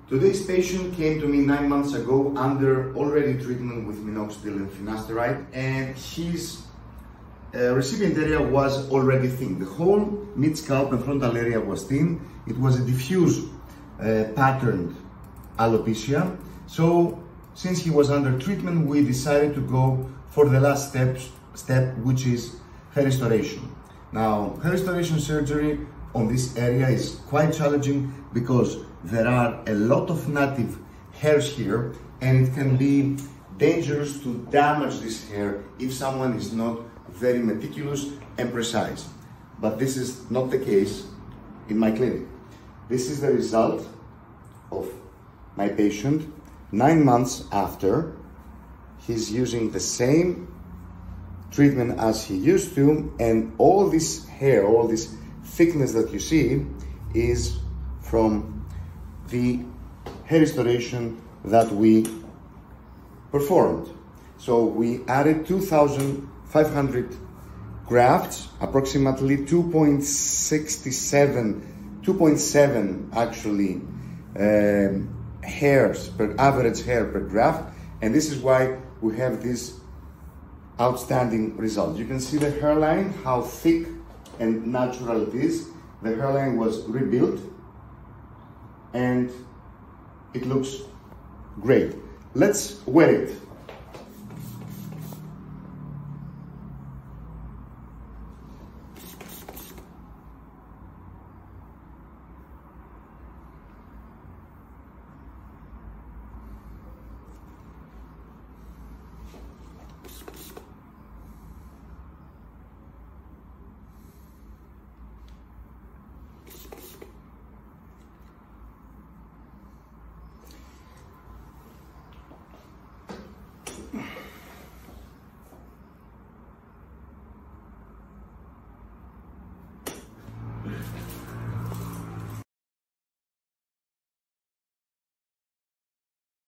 Today's patient came to me 9 months ago under already treatment with minoxidil and finasteride, and his recipient area was already thin. The whole mid-scalp and frontal area was thin. It was a diffuse patterned alopecia. So since he was under treatment, we decided to go for the last step, which is hair restoration. Now, hair restoration surgery on this area is quite challenging because there are a lot of native hairs here, and it can be dangerous to damage this hair if someone is not very meticulous and precise. But this is not the case in my clinic. This is the result of my patient 9 months after. He's using the same treatment as he used to, and all this hair, all this thickness that you see is from the hair restoration that we performed. So we added 2,500 grafts, approximately 2.7 actually hairs per average hair per graft, and this is why we have this outstanding result. You can see the hairline, how thick and natural it is. The hairline was rebuilt and it looks great. Let's wear it.